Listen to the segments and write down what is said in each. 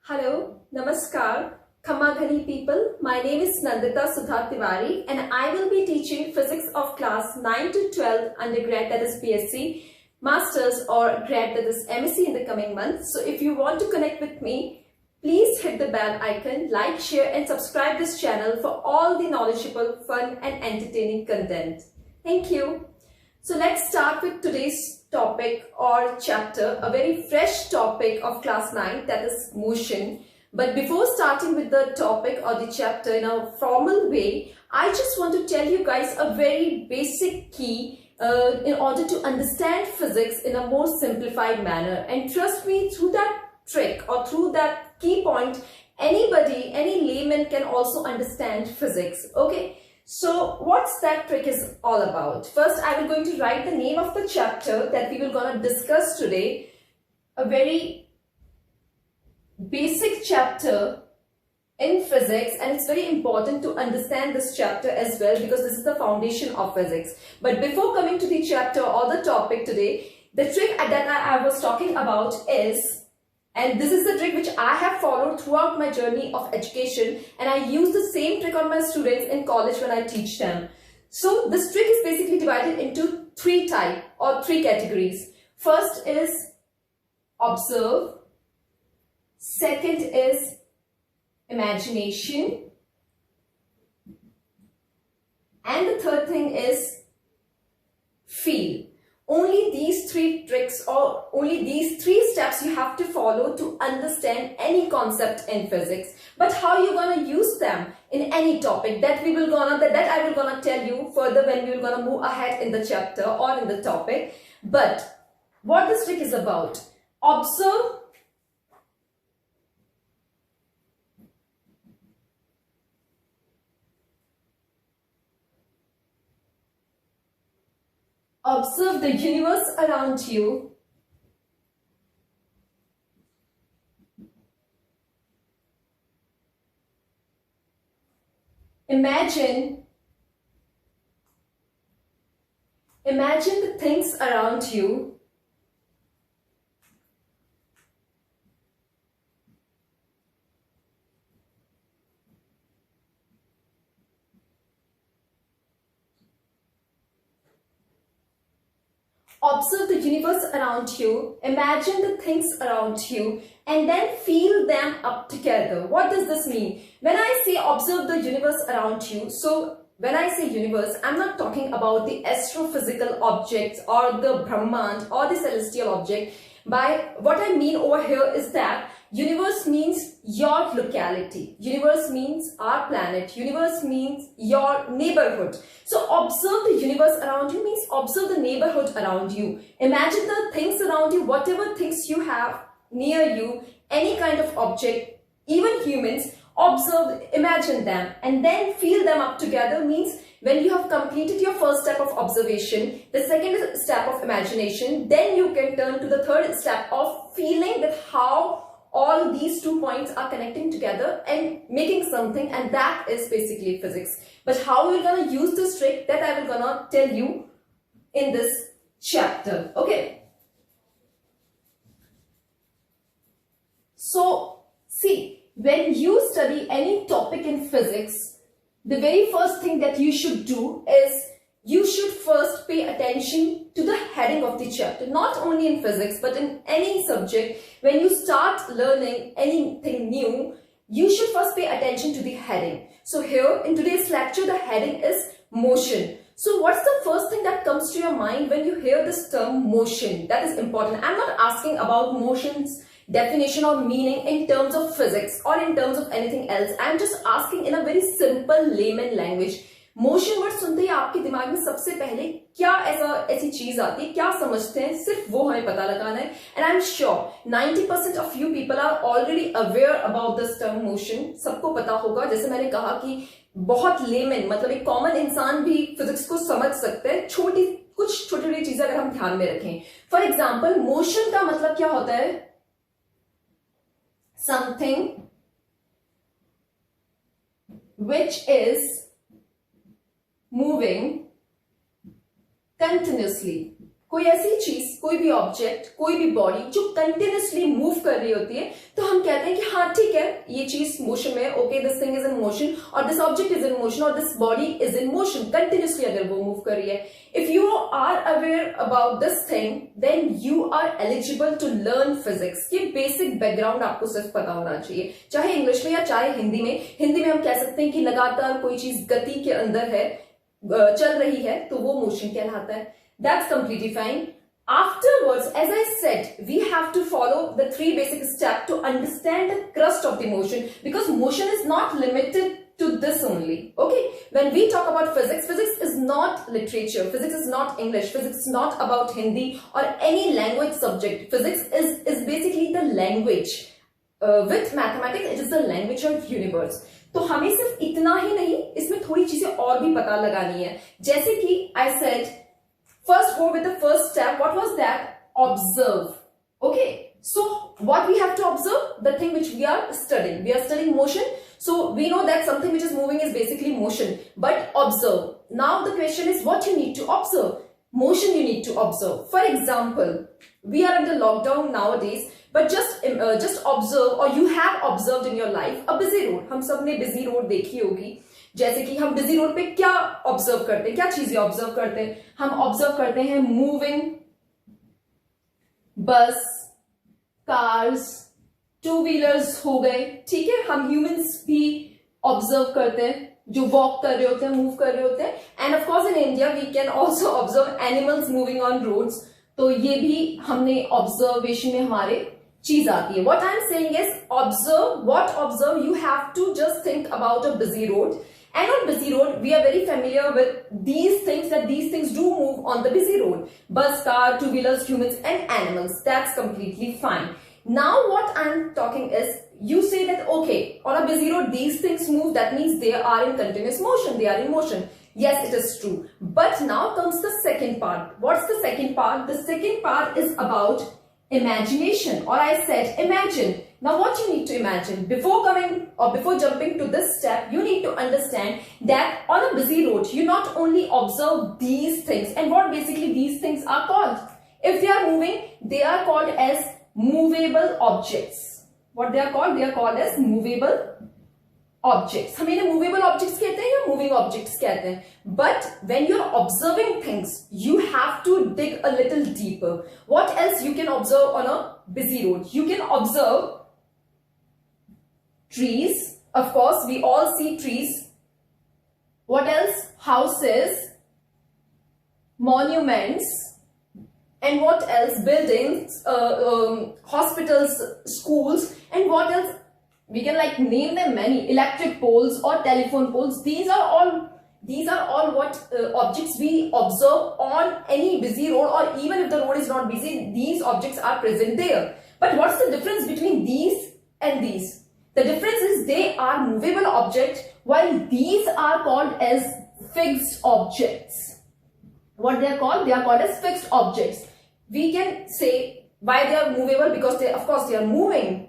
Hello, Namaskar, Khammaghani people. My name is Nandita Sudha Tiwari and I will be teaching physics of class 9 to 12 undergrad, that is PSc, masters or grad, that is MSc in the coming months. So if you want to connect with me, please hit the bell icon, like, share and subscribe this channel for all the knowledgeable, fun and entertaining content. Thank you. So let's start with today's topic or chapter, a very fresh topic of class 9, that is motion. But before starting with the topic or the chapter in a formal way, I just want to tell you guys a very basic key in order to understand physics in a more simplified manner. And trust me, through that trick or through that key point, anybody, any layman can also understand physics. Okay. So what's that trick is all about? First, I will going to write the name of the chapter that we will gonna discuss today. A very basic chapter in physics, and it's very important to understand this chapter as well because this is the foundation of physics. But before coming to the chapter or the topic today, the trick that I was talking about is, and this is the trick which I have followed throughout my journey of education, and I use the same trick on my students in college when I teach them. So this trick is basically divided into three types or three categories. First is observe, second is imagination, and the third thing is feel. Only these three tricks or only these three steps you have to follow to understand any concept in physics. But how you gonna use them in any topic, that I will gonna tell you further when we will gonna move ahead in the chapter or in the topic. But what this trick is about: observe, observe the universe around you. Imagine the things around you. Observe the universe around you, imagine the things around you, and then feel them up together. What does this mean? When I say observe the universe around you, so when I say universe, I'm not talking about the astrophysical objects or the Brahmand or the celestial object. By what I mean over here is that universe means your locality, universe means our planet, universe means your neighborhood. So observe the universe around you means observe the neighborhood around you. Imagine the things around you, whatever things you have near you, any kind of object, even humans, observe, imagine them, and then feel them up together means when you have completed your first step of observation, the second step of imagination, then you can turn to the third step of feeling that how all these 2 points are connecting together and making something, and that is basically physics. But how we're gonna use this trick, that I will gonna tell you in this chapter. Okay. So see, when you study any topic in physics, the very first thing that you should do is you should first pay attention to the heading of the chapter. Not only in physics, but in any subject, when you start learning anything new, you should first pay attention to the heading. So here in today's lecture, the heading is motion. So what's the first thing that comes to your mind when you hear this term motion? That is important. I'm not asking about motion's definition or meaning in terms of physics or in terms of anything else. I'm just asking in a very simple layman language. Motion word सुनते ही आपके दिमाग में सबसे पहले क्या ऐसी चीज आती है, क्या समझते हैं, सिर्फ वो हमें पता लगाना है. And I am sure 90% of you people are already aware about this term motion. सबको पता होगा. जैसे मैंने कहा कि बहुत लेमन मतलब एक कॉमन इंसान भी फिजिक्स को समझ सकते हैं, कुछ छोटी छोटी चीजें अगर हम ध्यान में रखें. फॉर एग्जाम्पल, मोशन का मतलब क्या होता है? Something which is moving continuously. कोई ऐसी चीज, कोई भी ऑब्जेक्ट, कोई भी बॉडी जो कंटिन्यूसली मूव कर रही होती है, तो हम कहते हैं कि हाँ ठीक है, ये चीज मोशन में, okay this thing is in motion, और this object is in motion, और this body is in motion, continuously अगर वो मूव कर रही है. If you are aware about this thing, then you are eligible to learn physics. ये basic background आपको सिर्फ पता होना चाहिए, चाहे इंग्लिश में या चाहे हिंदी में. हिंदी में हम कह सकते हैं कि लगातार कोई चीज गति के अंदर है, चल रही है, तो वो मोशन कहलाता है. That's completely fine. Afterwards, as I said, we have to follow the 3 basic steps to understand the crust of the motion, because motion is not limited to this only. Okay, when we talk about physics, physics is not literature, physics is not English, physics is not about Hindi or any language subject. Physics is basically the language. With mathematics, it is the language of universe. तो हमें सिर्फ इतना ही नहीं, इसमें थोड़ी चीजें और भी पता लगानी है. जैसे कि I said, first go with the first step. What was that? Observe. Okay, so what we have to observe? The thing which we are studying. We are studying motion, so we know that something which is moving is basically motion. But observe. Now the question is, what you need to observe? Motion you need to observe. For example, we are under lockdown nowadays, but just observe, or you have observed in your life, a busy road. हम सब ने busy road देखी होगी. जैसे कि हम busy road पे क्या ऑब्जर्व करते हैं, क्या चीजें ऑब्जर्व करते हैं? हम ऑब्जर्व करते हैं मूविंग बस, कार्स, टू व्हीलर्स हो गए, ठीक है. हम ह्यूमंस भी ऑब्जर्व करते हैं, जो वॉक कर रहे होते हैं, मूव कर रहे होते हैं. And of course in India we can also observe animals moving on roads. तो ये भी हमने ऑब्जर्वेशन में हमारे चीज आती है. What I am saying is observe. What observe? You have to just think about a busy road. And on busy road, we are very familiar with these things, that these things do move on the busy road. Bus, car, two-wheelers, humans and animals. That's completely fine. Now what I'm talking is, you say that, okay, on a busy road, these things move. That means they are in continuous motion. They are in motion. Yes, it is true. But now comes the second part. What's the second part? The second part is about imagination, or I said imagine. Now what you need to imagine before coming or before jumping to this step, you need to understand that on a busy road, you not only observe these things, and what basically these things are called. If they are moving, they are called as movable objects. What they are called? They are called as movable objects. हम इन्हें movable objects कहते हैं या moving objects कहते हैं. But when you're observing things, you have to dig a little deeper. What else you can observe on a busy road? You can observe trees. Of course, we all see trees. What else? Houses, monuments, and what else? Buildings, hospitals, schools, and what else? We can like name them many. Electric poles or telephone poles. These are all what objects we observe on any busy road, or even if the road is not busy, these objects are present there. But what's the difference between these and these? The difference is they are movable objects, while these are called as fixed objects. What they are called? They are called as fixed objects. We can say why they are movable, because of course they are moving.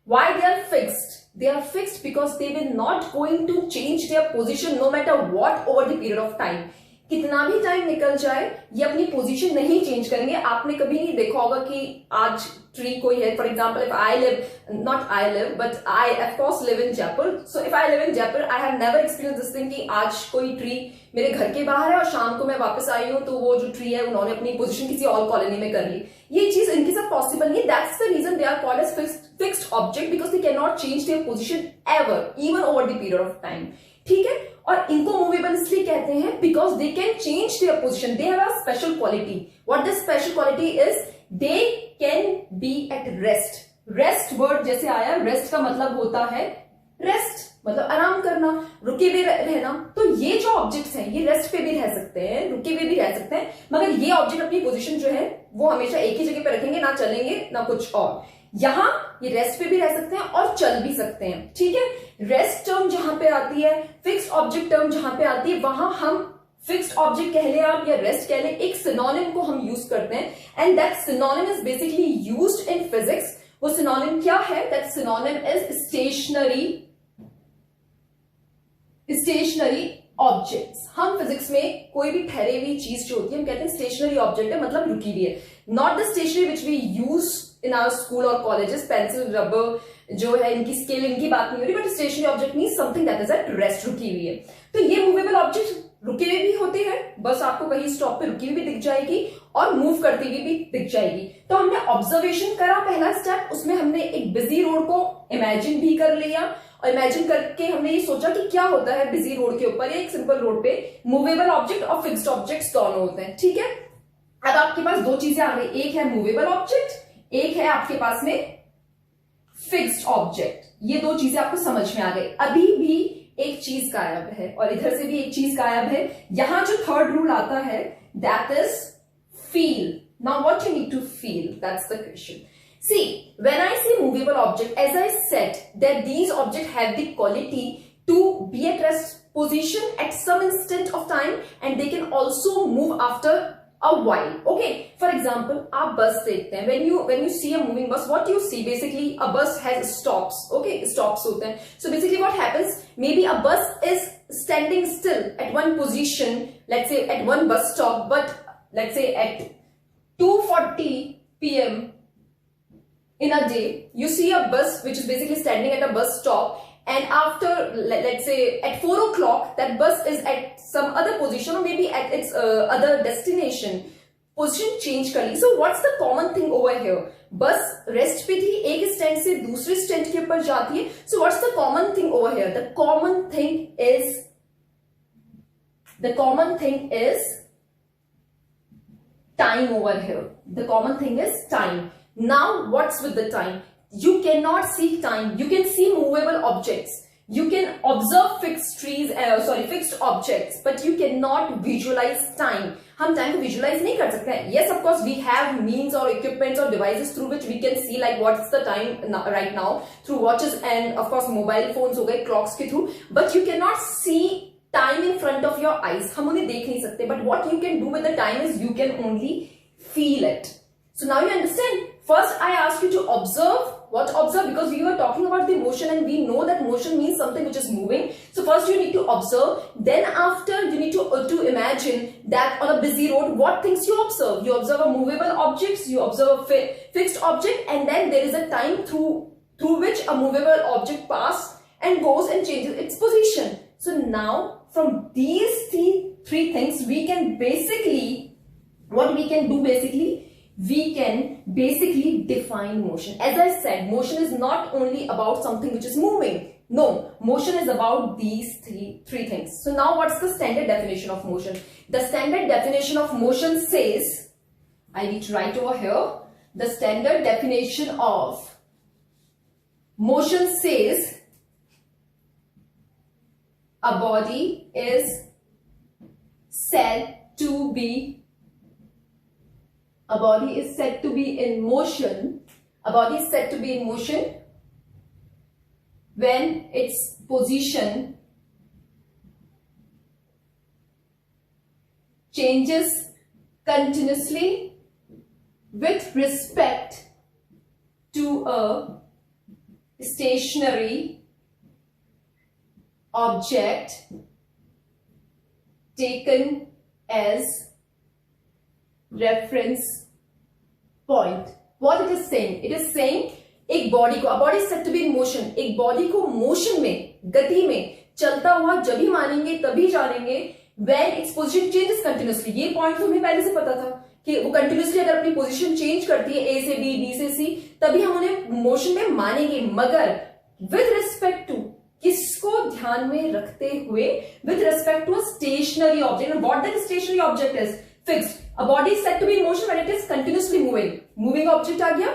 Why they are fixed? They are fixed because they will not going to change their position no matter what over the period of time. कितना भी time निकल जाए, ये अपनी position नहीं change करेंगे. आपने कभी नहीं देखा होगा कि आज ट्री कोई है. For example, if I live, not I live, but I of course live in Jaipur. So if I live in Jaipur, I have never experience this thing कि आज कोई ट्री मेरे घर के बाहर है और शाम को मैं वापस आई हूं तो वो जो ट्री है उन्होंने अपनी पोजीशन किसी और कॉलोनी में कर ली. ये चीज इनके साथ पॉसिबल नहीं. That's the reason they are called as fixed object, because they can not change their position ever, even over the period of time. ठीक है. और इनको मूवेबल इसलिए कहते हैं because they can change their position. They have a special quality. What this special quality is? They can be at rest. Rest word जैसे आया, rest का मतलब होता है रेस्ट, मतलब आराम करना, रुके हुए रहना. तो ये जो ऑब्जेक्ट्स हैं, ये रेस्ट पे भी रह सकते हैं, रुके हुए भी रह सकते हैं, मगर ये ऑब्जेक्ट अपनी पोजीशन जो है वो हमेशा एक ही जगह पे रखेंगे, ना चलेंगे ना कुछ और. यहां ये रेस्ट पे भी रह सकते हैं और चल भी सकते हैं. ठीक है. रेस्ट टर्म जहां पे आती है, फिक्स्ड ऑब्जेक्ट टर्म जहां पे आती है, वहां हम फिक्स्ड ऑब्जेक्ट कह ले आप या रेस्ट कह ले, एक सिनोनिम को हम यूज करते हैं. And that synonym is basically used in physics. वो सिनोनिम क्या है? That synonym is stationary, objects, हम फिजिक्स में कोई भी ठहरी हुई चीज जो होती है हम कहते हैं स्टेशनरी ऑब्जेक्ट है, मतलब रुकी हुई है. Not the stationery which we use in our school और कॉलेजेस, पेंसिल रबर जो है इनकी स्केल इनकी बात नहीं हो रही, but stationary object mean something that is at rest, रुकी हुई है. तो ये मूवेबल ऑब्जेक्ट रुके हुए भी होते हैं, बस आपको कहीं स्टॉप पे रुकी हुई भी दिख जाएगी और मूव करती हुई भी दिख जाएगी. तो हमने ऑब्जर्वेशन करा पहला स्टेप, उसमें हमने एक बिजी रोड को इमेजिन भी कर लिया और इमेजिन करके हमने ये सोचा कि क्या होता है बिजी रोड के ऊपर या एक सिंपल रोड पे मूवेबल ऑब्जेक्ट और फिक्स्ड ऑब्जेक्ट्स दोनों होते हैं. ठीक है, अब आपके पास दो चीजें आ गई, एक है मूवेबल ऑब्जेक्ट, एक है आपके पास में फिक्स्ड ऑब्जेक्ट. ये दो चीजें आपको समझ में आ गई. अभी भी एक चीज गायब है और इधर से भी एक चीज गायब है. यहां जो थर्ड रूल आता है that is feel. Now what you need to feel, that's the question. See, when I say movable object, as I said that these objects have the quality to be at rest position at some instant of time and they can also move after a while. Okay, for example, आप बस देखते हैं, when you see a moving bus, what you see basically a bus has stops. Okay, stops होते हैं. So basically what happens, maybe a bus is standing still at one position, let's say at one bus stop, but let's say at 2:40 p.m. in a day, you see a bus which is basically standing at a bus stop, and after let's say at 4 o'clock that bus is at some other position or maybe at its other destination. Position change कर ली. So what's the common thing over here? बस rest पे थी, एक stand से दूसरे stand के ऊपर जाती है. So what's the common thing over here? The common thing is time over here. The common thing is time. Now what's with the time? You cannot see time. You can see movable objects. You can observe fixed objects, but you cannot visualize time. हम time को visualize नहीं कर सकते हैं. Yes, of course, we have means or equipments or devices through which we can see like what's the time right now through watches and of course mobile phones हो गए, clocks के through. But you cannot see time in front of your eyes. हम उन्हें देख नहीं सकते. But what you can do with the time is you can only feel it. So now you understand. First, I asked you to observe. What observe? Because we were talking about the motion and we know that motion means something which is moving. So first you need to observe. Then after you need to imagine that on a busy road, what things you observe. You observe a movable objects, you observe a fixed object, and then there is a time through which a movable object passes and goes and changes its position. So now from these three things, we can basically, what we can do basically, we can basically define motion. As I said, motion is not only about something which is moving. No, motion is about these three things. So now what's the standard definition of motion? The standard definition of motion says, I need to write over here, the standard definition of motion says a body is said to be in motion. A body is said to be in motion when its position changes continuously with respect to a stationary object taken as reference point. What it is saying? It is saying एक body को, a body is said to be in motion, एक body को motion में, गति में चलता हुआ जब ही मानेंगे तभी जानेंगे when its position changes continuously. ये पॉइंट तो हमें पहले से पता था कि वो कंटिन्यूसली अगर अपनी पोजीशन चेंज करती है ए से बी, बी से सी, तभी हम उन्हें मोशन में मानेंगे. मगर विद रिस्पेक्ट टू, किसको ध्यान में रखते हुए? With respect to a stationary object. What that stationary object is? Fixed. A body is said to be in motion when it is continuously moving. Moving object आ गया.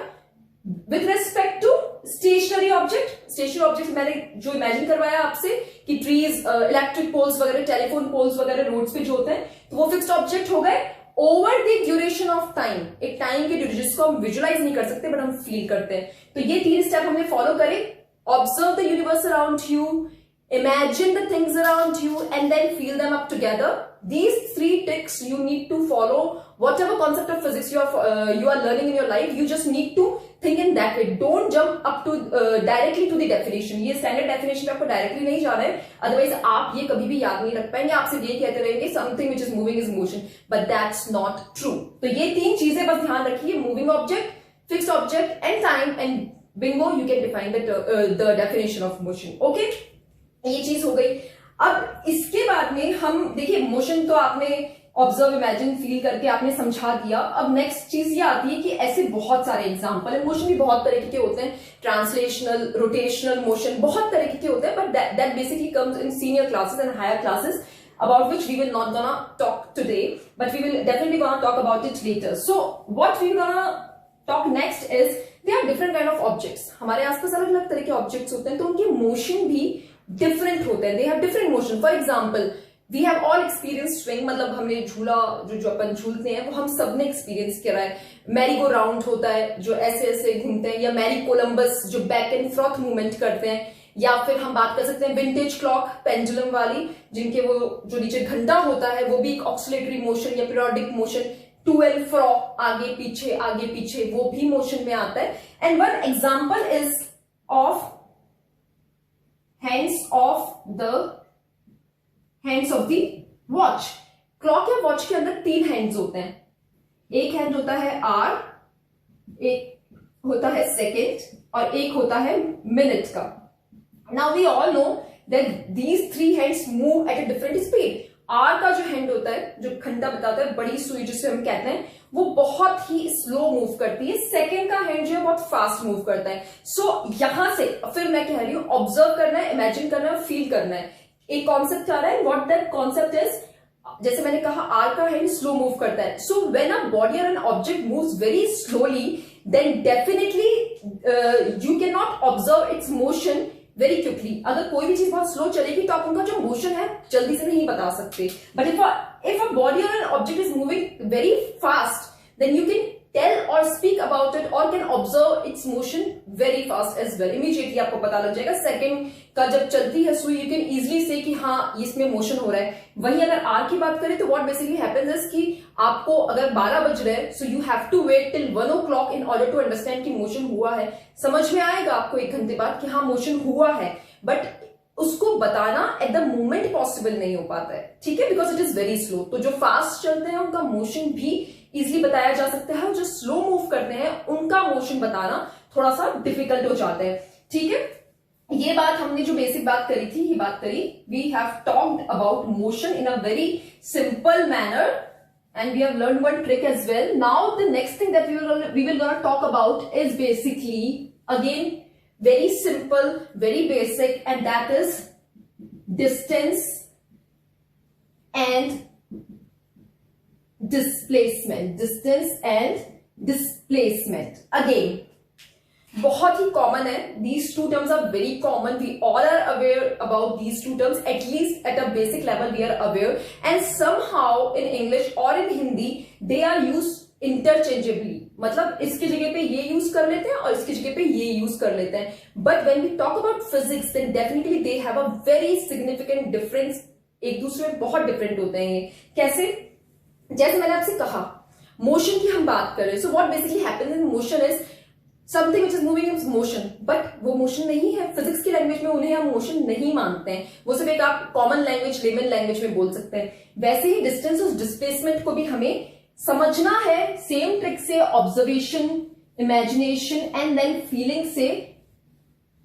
With respect to stationary object, stationary object मैंने जो imagine करवाया आपसे कि trees, electric poles वगैरह, telephone poles वगैरह roads पे जो होते हैं, तो वो fixed object हो गए. Over the duration of time, एक time के duration जिसको हम visualize नहीं कर सकते but हम feel करते हैं. तो ये 3 step हमने follow करे. Observe the universe around you, imagine the things around you, and then feel them up together. These 3 tricks you need to follow. Whatever concept of physics you are learning in your life, you just need to think in that way, don't jump up to directly to the definition. ये standard definition पे आपको directly नहीं जाना है, otherwise आप ये कभी भी याद नहीं रख पाएंगे। आप सिर्फ ये कहते रहेंगे something which is moving is motion, but that's not true. तो ये 3 चीजें बस ध्यान रखिए, moving object, fixed object and time, and Bingo you can define the definition of motion. Okay, ये चीज हो गई। अब इसके बाद में हम देखिए, मोशन तो आपने ऑब्जर्व, इमेजिन, फील करके आपने समझा दिया। अब नेक्स्ट चीज ये आती है कि ऐसे बहुत सारे एग्जांपल है, मोशन भी बहुत तरीके के होते हैं, ट्रांसलेशनल, रोटेशनल मोशन, बहुत तरीके के होते हैं, but that basically comes in senior classes and higher classes, about which we will not gonna talk today, but we will definitely gonna talk about it later. So what we gonna talk next is there are different kind of objects. हमारे आसपास अलग अलग तरह के objects होते हैं, तो उनके मोशन भी डिफरेंट होते हैं, they have different motion. For example, we have all experience swing, मतलब हमने झूला, जो अपन झूलते हैं वो हम सबने एक्सपीरियंस किया है। मैरी गो राउंड होता है जो ऐसे ऐसे घूमते हैं, या मैरी कोलंबस जो बैक एंड फ्रॉथ मूवमेंट करते हैं, या फिर हम बात कर सकते हैं विंटेज क्लॉक, पेंडुलम वाली, जिनके वो जो नीचे घंटा होता है वो भी एक ऑक्सिलेटरी मोशन या periodic motion, to and fro, आगे पीछे, वो भी मोशन में आता है। And one example is of hands of the watch. Clock या वॉच के अंदर 3 हैंड्स होते हैं, एक हैंड होता है आर, एक होता है सेकेंड, और एक होता है मिनट का। Now we all know that these 3 hands move at a different speed. R का जो हैंड होता है, जो घंटा बताता है, बड़ी सुई जिसे हम कहते हैं, वो बहुत ही स्लो मूव करती है। सेकेंड का हैंड जो है बहुत फास्ट मूव करता है। सो यहां से फिर मैं कह रही हूं, ऑब्जर्व करना है, इमेजिन करना है, फील करना है। एक कॉन्सेप्ट आ रहा है, व्हाट दैट कॉन्सेप्ट इज, जैसे मैंने कहा आर का हैंड स्लो मूव करता है। So when a body or an object moves very slowly, then definitely you can not observe its motion very quickly. अगर कोई भी चीज बहुत स्लो चलेगी तो आप उनका जो मोशन है जल्दी से नहीं बता सकते। But if a body or an object is moving very fast, then you can tell or speak about it or can observe its motion very fast as well. Immediately आपको पता लग जाएगा। सेकंड का जब चलती है सुई, यू कैन इजिली से कि हाँ इसमें मोशन हो रहा है। वहीं अगर आर की बात करें तो व्हाट बेसिकली हैपेंस इज कि आपको अगर 12 बज रहे हैं, so you have to wait till 1 o'clock in order to understand कि मोशन हुआ है। समझ में आएगा आपको 1 घंटे बाद कि हाँ मोशन हुआ है, बट उसको बताना एट द मोमेंट पॉसिबल नहीं हो पाता है, ठीक है, because it is very slow. तो जो फास्ट चलते हैं उनका मोशन भी इजिली बताया जा सकता है, और जो स्लो मूव करते हैं उनका मोशन बताना थोड़ा सा डिफिकल्ट हो जाता है, ठीक है। ये बात हमने जो बेसिक बात करी थी, ये बात करी, we have talked about motion in a very simple manner and we have learned one trick as well. Now the next thing that we will gonna talk about is basically again very simple, very basic, and that is distance and displacement. Distance and displacement. Again, बहुत ही common है, these two terms are very common, we all are aware about these two terms, at least at a basic level we are aware, and somehow in English or in Hindi they are used interchangeably. मतलब इसकी जगह पे ये use कर लेते हैं और इसकी जगह पे ये यूज कर लेते हैं, but when we talk about physics then definitely they have a very significant difference. एक दूसरे में बहुत डिफरेंट होते हैं ये। कैसे? जैसे मैंने आपसे कहा मोशन की हम बात कर रहे हैं, so what basically happens in motion is something which is moving in motion, but वो मोशन नहीं है। फिजिक्स की लैंग्वेज में उन्हें हम मोशन नहीं मानते हैं, वो सिर्फ एक आप कॉमन लैंग्वेज, लेमन लैंग्वेज में बोल सकते हैं। वैसे ही डिस्टेंस और डिस्प्लेसमेंट को भी हमें समझना है सेम ट्रिक से, observation, imagination and than feeling से,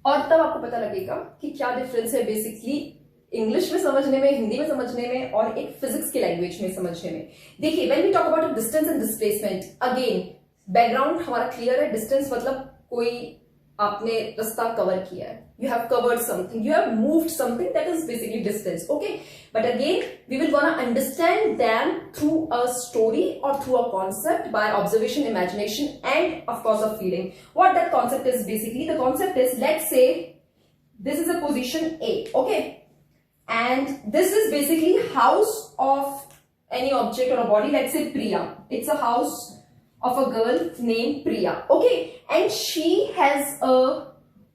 और तब आपको पता लगेगा कि क्या डिफरेंस है बेसिकली इंग्लिश में समझने में, हिंदी में समझने में, और एक फिजिक्स की लैंग्वेज में समझने में। देखिए, when we talk about distance and displacement, again background हमारा क्लियर है। डिस्टेंस मतलब कोई आपने रास्ता कवर किया है, you have covered something, you have moved something, that is basically distance, okay. But again we will gonna understand them through a story और through a concept by observation, imagination and of course a feeling. What that concept is basically, the concept is, let's say this is a position A, okay, and this is basically house of any object or a body. Let's say Priya, it's a house of a girl named Priya, okay, and she has a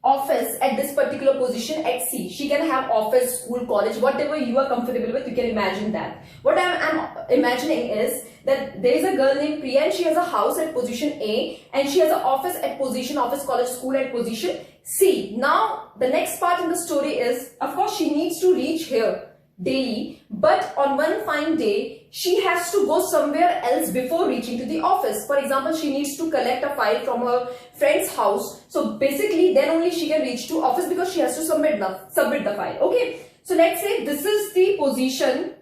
office at this particular position at C. She can have office, school, college, whatever you are comfortable with, you can imagine that. What I'm imagining is that there is a girl named Priya and she has a house at position A and she has an office at position, office, college, school at position C. Now, the next part in the story is, of course, she needs to reach here daily, but on one fine day, she has to go somewhere else before reaching to the office. For example, she needs to collect a file from her friend's house. So basically, then only she can reach to office because she has to submit the file. Okay. So let's say this is the position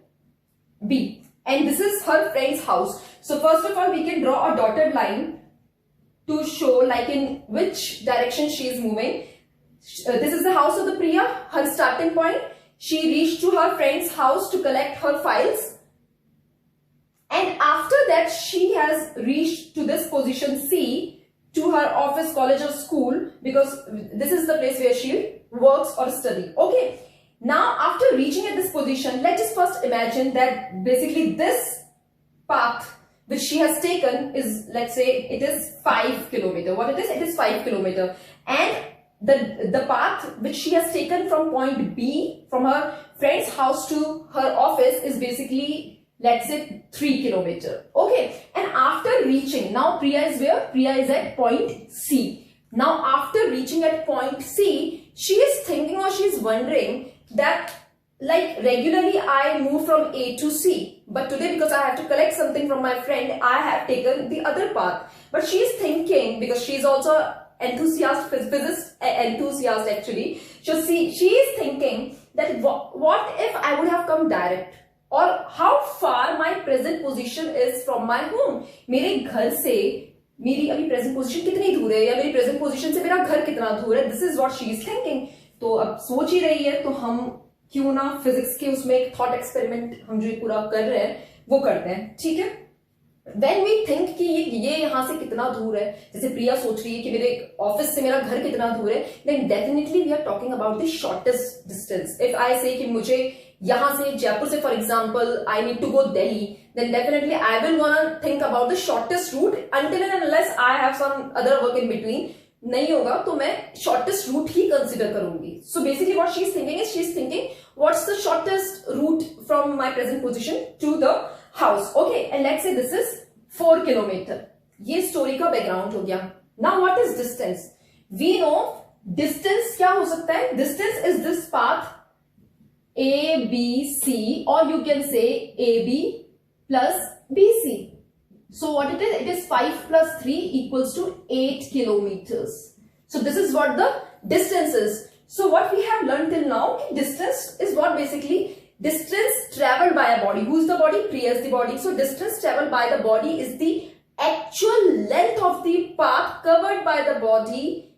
B and this is her friend's house. So first of all, we can draw a dotted line to show like in which direction she is moving. This is the house of the Priya, her starting point. She reached to her friend's house to collect her files. And after that, she has reached to this position C, to her office, college or school, because this is the place where she works or study. Okay. Now, after reaching at this position, let us first imagine that basically this path which she has taken is, let's say, it is 5 kilometers. What it is? It is 5 kilometers. And the path which she has taken from point B, from her friend's house to her office is basically, let's say, 3 kilometers. Okay. And after reaching, now Priya is where? Priya is at point C. Now after reaching at point C, she is thinking or she is wondering that like regularly I move from A to C, but today because I have to collect something from my friend, I have taken the other path. But she is thinking, because she is also physicist enthusiast actually, so she is thinking that what if I would have come direct, or how far my present position is from my home. मेरे घर से मेरी अभी present position कितनी दूर है, या मेरी present position से मेरा घर कितना दूर है. This is what she is thinking. तो अब सोच ही रही है, तो हम क्यों ना फिजिक्स के उसमें एक थॉट एक्सपेरिमेंट हम जो पूरा कर रहे हैं वो करते हैं. ठीक है. When we think कि ये यहाँ से कितना दूर है, जैसे प्रिया सोच रही है कि मेरे ऑफिस से मेरा घर कितना दूर है, then definitely we are talking about the shortest distance. If I say कि मुझे यहाँ से जयपुर से for example I need to go Delhi, then definitely I will wanna think about the shortest route until and unless I have some other work in between. नहीं होगा तो मैं shortest route ही consider करूंगी. So basically what she is thinking is, she is thinking what's the shortest route from my present position to the house. Okay, and let's say this is 4 kilometer. ये story का background हो गया. Now what is distance? We know distance क्या हो सकता है? Distance is this path A, B, C, or you can say AB plus BC. So what it is? It is 5 plus 3 equals to 8 kilometers. So this is what the distance is. So what we have learned till now, distance is what basically distance traveled by a body. Who is the body? Priya is the body. So distance traveled by the body is the actual length of the path covered by the body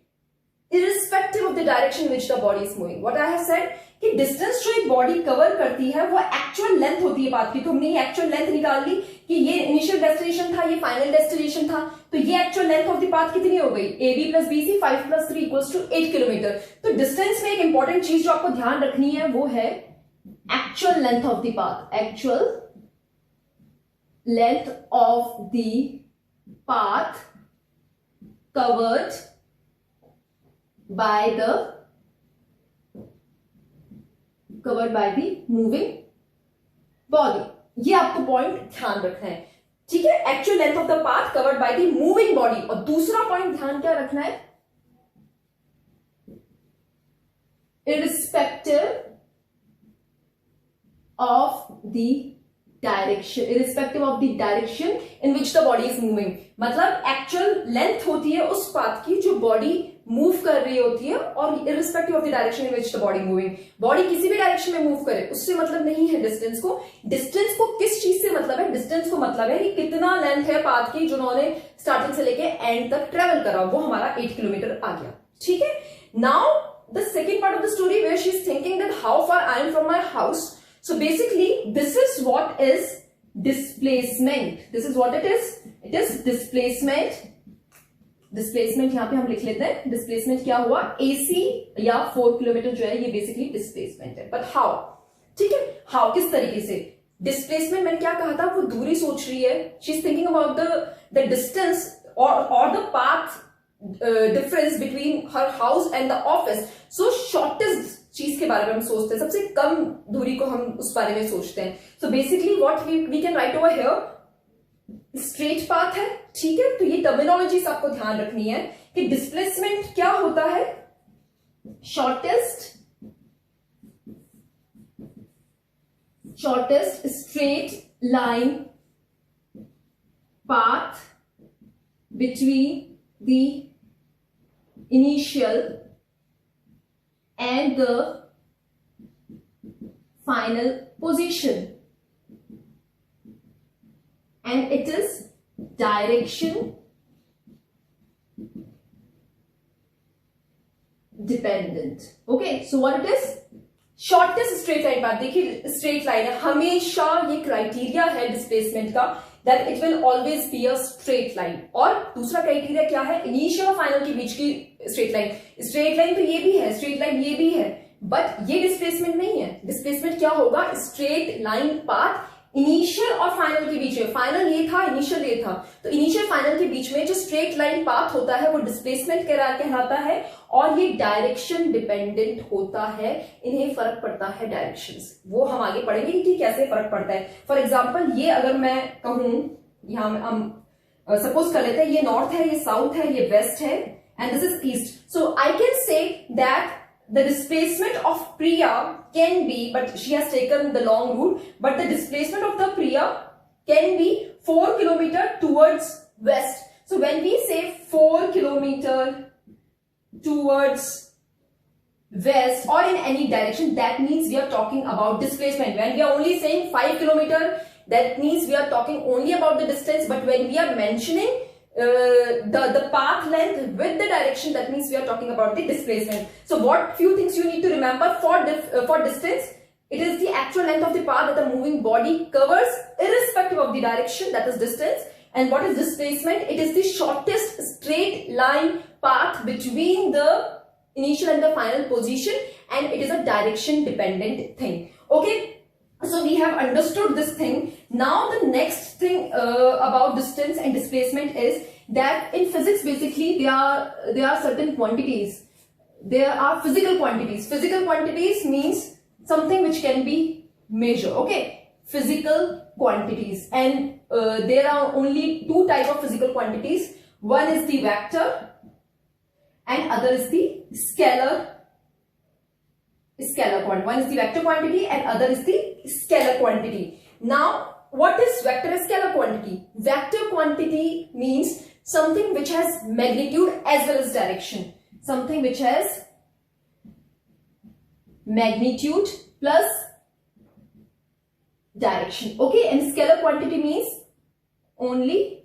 irrespective of the direction in which the body is moving. What I have said कि distance जो एक body cover करती है वो actual length होती है path की. तो हमने ये एक्चुअल लेंथ निकाल ली कि ये इनिशियल डेस्टिनेशन था, ये फाइनल डेस्टिनेशन था, तो ये actual length of the path कितनी हो गई? AB plus BC 5 plus 3 equals to 8 kilometre. तो डिस्टेंस में एक इंपॉर्टेंट चीज जो आपको ध्यान रखनी है वो है actual length of the path. Actual length of the path covered by the moving body. ये आपको पॉइंट ध्यान रखना है. ठीक है. Actual length of the path covered by the moving body. और दूसरा पॉइंट ध्यान क्या रखना है? irrespective of the direction in which the body is moving. मतलब एक्चुअल लेंथ होती है उस पाथ की जो बॉडी मूव कर रही होती है, और irrespective of the direction in which the body moving. Body किसी भी डायरेक्शन में मूव करे उससे मतलब नहीं है डिस्टेंस को. डिस्टेंस को किस चीज से मतलब है? डिस्टेंस को मतलब है कि कितना लेंथ है पाथ की जिन्होंने स्टार्टिंग से लेके एंड तक ट्रेवल करा, वो हमारा 8 किलोमीटर आ गया. ठीक है. Now the second part of the story where she is thinking that how far I am from my house. So basically, this is what is displacement. This is what it is. It is displacement. Displacement यहाँ पे हम लिख लेते हैं. Displacement क्या हुआ? AC या 4 kilometre जो है ये basically displacement है. But how? ठीक है. How किस तरीके से? Displacement मैंने क्या कहा था? वो दूरी सोच रही है. She is thinking about the distance or the path difference between her house and the office. So shortest चीज के बारे में हम सोचते हैं, सबसे कम दूरी को हम उस बारे में सोचते हैं. So basically what we can write over here, straight path है. ठीक है, तो ये टर्मिनोलॉजीज आपको ध्यान रखनी है कि डिस्प्लेसमेंट क्या होता है, shortest straight line path between the initial and the final position, and it is direction dependent. Okay, so what it is, shortest straight line path. देखिए स्ट्रेट लाइन है, हमेशा ये क्राइटेरिया है डिस्प्लेसमेंट का that it will always be a straight line. और दूसरा criteria क्या है, इनिशियल और फाइनल के बीच की स्ट्रेट लाइन. स्ट्रेट लाइन तो ये भी है, स्ट्रेट लाइन ये भी है, बट ये डिस्प्लेसमेंट नहीं है. डिस्प्लेसमेंट क्या होगा, स्ट्रेट लाइन पाथ इनिशियल और फाइनल के बीच में. फाइनल ये था, इनिशियल ये था, तो इनिशियल फाइनल के बीच में जो स्ट्रेट लाइन पाथ होता है वो डिस्प्लेसमेंट कहलाता है. और ये डायरेक्शन डिपेंडेंट होता है, इन्हें फर्क पड़ता है डायरेक्शंस. वो हम आगे पढ़ेंगे कि कैसे फर्क पड़ता है. फॉर एग्जांपल ये अगर मैं कहूं, यहां हम सपोज कर लेते हैं, ये नॉर्थ है, ये साउथ है, ये वेस्ट है, and this is east. So I can say that the displacement of Priya can be, but she has taken the long route, but the displacement of the Priya can be 4 kilometer towards west. So when we say 4 kilometer towards west or in any direction, that means we are talking about displacement. When we are only saying 5 kilometer, that means we are talking only about the distance, but when we are mentioning the path length with the direction, that means we are talking about the displacement. So what few things you need to remember for distance, it is the actual length of the path that the moving body covers irrespective of the direction, that is distance. And what is displacement, it is the shortest straight line path between the initial and the final position, and it is a direction dependent thing. Okay, so we have understood this thing. Now the next thing about distance and displacement is that in physics basically there are certain quantities. There are physical quantities. Physical quantities means something which can be measured. Okay, physical quantities, and there are only two type of physical quantities. One is the vector and other is the scalar quantity. One is the vector quantity and other is the scalar quantity. Now what is vector and scalar quantity? Vector quantity means something which has magnitude as well as direction. Something which has magnitude plus direction. Okay, and scalar quantity means only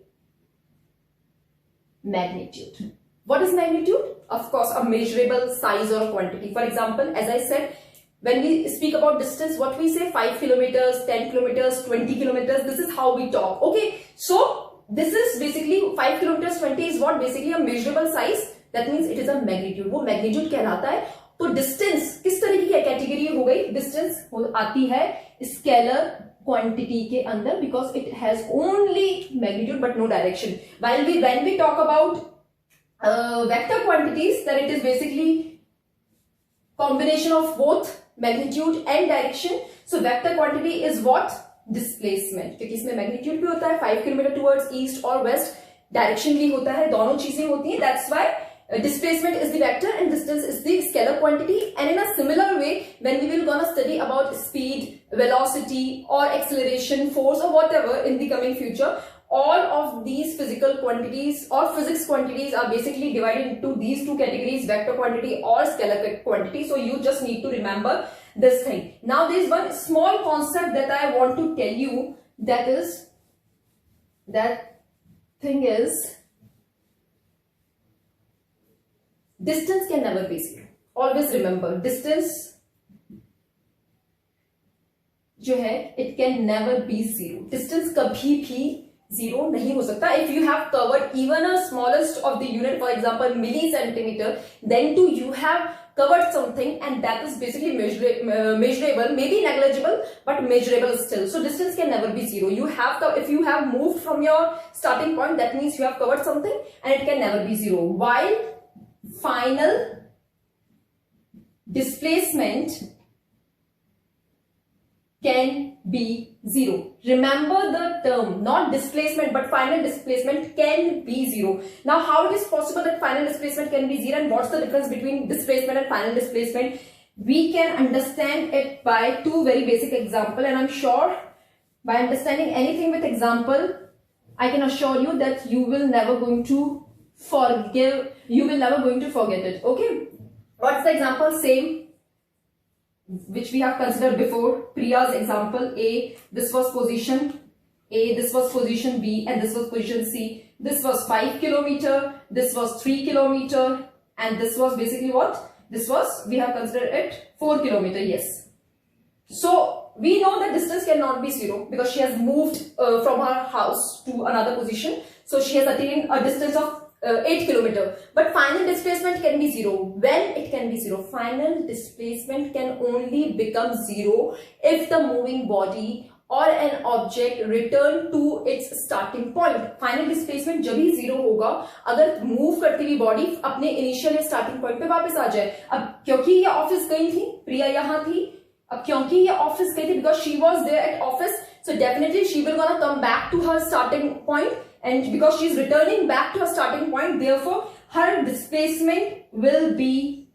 magnitude. What is magnitude? Of course, a measurable size or quantity. For example, as I said, when we speak about distance, what we say 5 kilometers, 10 kilometers, 20 kilometers, this is how we talk. Okay, so this is basically 5 kilometers, 20 is what, basically a measurable size. That means it is a magnitude. वो magnitude कहलाता है. तो distance किस तरीके की category हो गई? Distance आती है scalar quantity के अंदर, because it has only magnitude but no direction. When we talk about vector quantities, then it is basically combination of both magnitude and direction. So vector quantity is what? Displacement. क्योंकि इसमें magnitude भी होता है, 5 kilometer towards east or west, direction भी होता है, दोनों चीजें होती हैं. That's why displacement is the vector and distance is the scalar quantity. And in a similar way, when we will gonna study about speed, velocity or acceleration, force or whatever in the coming future, all of these physical quantities or physics quantities are basically divided into these two categories, vector quantity or scalar quantity. So you just need to remember this thing. Now there is one small concept that I want to tell you, that thing is distance can never be zero. Always remember, distance जो है it can never be zero. Distance कभी भी zero नहीं हो सकता. If you have covered even a smallest of the unit, for example millicentimeter, then too you have covered something, and that is basically measurable, maybe negligible, but measurable still. So distance can never be zero. You have if you have moved from your starting point, that means you have covered something, and it can never be zero. While final displacement can be zero. Remember the term, not displacement, but final displacement can be zero. Now, how it is possible that final displacement can be zero, and what's the difference between displacement and final displacement? We can understand it by two very basic examples, and I'm sure by understanding anything with example, I can assure you that you will never going to forget it. Okay, what's the example? Same, which we have considered before. Priya's example, A, this was position A, this was position B, and this was position C. This was 5 kilometer, this was 3 kilometer, and this was basically what? This was, we have considered it 4 kilometer, yes. So we know that distance cannot be zero because she has moved from her house to another position. So she has attained a distance of 8 kilometer, but final displacement can be zero. When it can be zero? Final displacement can only become zero if the moving body or an object return to its starting point. Final displacement जब ही zero होगा अगर move करती हुई body अपने initial starting point पे वापस आ जाए. अब क्योंकि ये office गई थी, प्रिया यहाँ थी, अब क्योंकि ये office गई थी, because she was there at office, so definitely she will gonna come back to her starting point. And because she is returning back to her starting point, therefore her displacement will be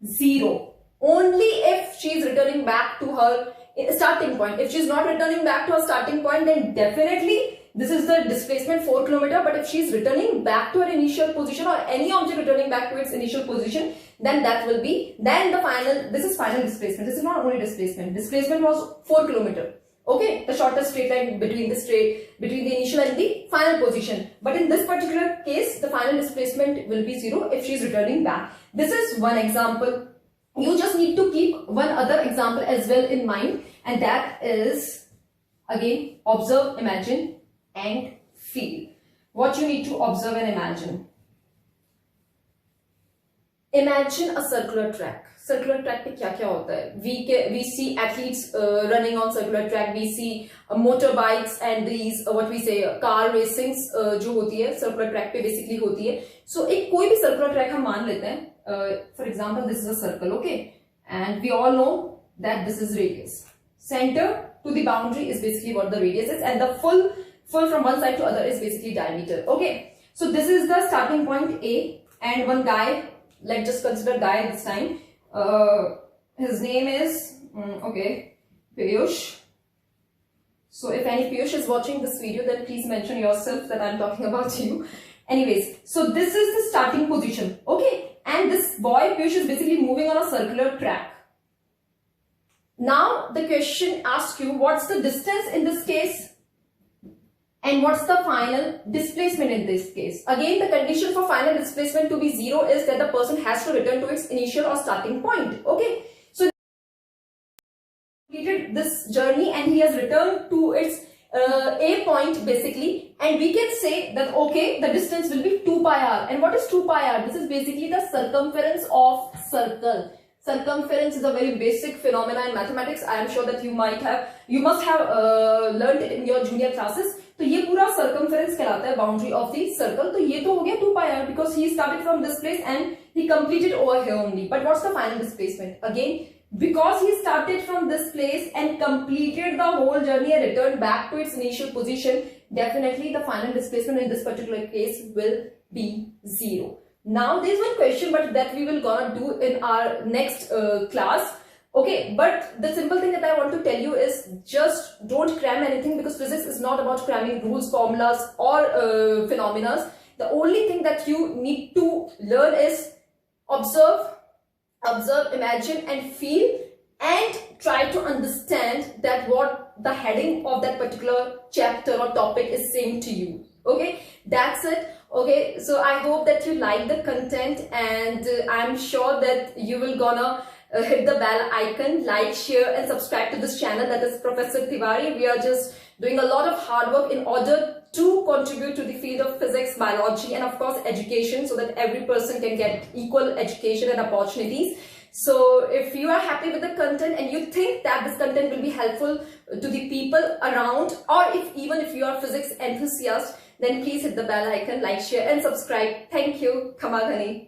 zero only if she is returning back to her starting point. If she is not returning back to her starting point, then definitely this is the displacement 4 kilometer. But if she is returning back to her initial position, or any object returning back to its initial position, then that will be, then the final, this is final displacement. This is not only displacement. Displacement was 4 kilometer. Okay, the shortest straight line between the initial and the final position. But in this particular case, the final displacement will be zero if she is returning back. This is one example. You just need to keep one other example as well in mind, and that is again observe, imagine, and feel. What you need to observe and imagine. Imagine a circular track. Circular track पे क्या क्या होता है? We see athletes running on circular track. We see motorbikes and these what we say car racings जो होती है circular track पे basically होती है. So एक कोई भी circular track हम मान लेते हैं. For example, this is a circle, okay, and we all know that this is radius. Center to the boundary is basically what the radius is, and the full from one side to other is basically diameter. Okay, so this is the starting point A, and one guy. Let's just consider guy this time. His name is Piyush. So if any Piyush is watching this video, then please mention yourself that I'm talking about you. Anyways, so this is the starting position, okay, and this boy Piyush is basically moving on a circular track. Now the question asks you, what's the distance in this case? And what's the final displacement in this case? Again, the condition for final displacement to be zero is that the person has to return to its initial or starting point. Okay, so completed this journey and he has returned to its A point basically, and we can say that okay, the distance will be 2 pi r. And what is 2 pi r? This is basically the circumference of circle. Circumference is a very basic phenomena in mathematics. I am sure that you must have learned it in your junior classes. तो ये पूरा circumference कहलाता है boundary of the circle. तो ये तो हो गया 2 pi r because he started from this place and he completed over here only. But what's the final displacement? Again, because he started from this place and completed the whole journey and returned back to its initial position, definitely the final displacement in this particular case will be zero. Now there is one question, but that we will gonna do in our next class. Okay, but the simple thing that I want to tell you is just don't cram anything, because physics is not about cramming rules, formulas, or phenomena. The only thing that you need to learn is observe, imagine, and feel, and try to understand that what the heading of that particular chapter or topic is saying to you. Okay, that's it. Okay, so I hope that you like the content, and I'm sure that you will gonna hit the bell icon, like, share, and subscribe to this channel. That is Professor Tiwari. We are just doing a lot of hard work in order to contribute to the field of physics, biology, and of course education, so that every person can get equal education and opportunities. So if you are happy with the content and you think that this content will be helpful to the people around, or even if you are physics enthusiast, then please hit the bell icon, like, share and subscribe. Thank you. Khama Ghani.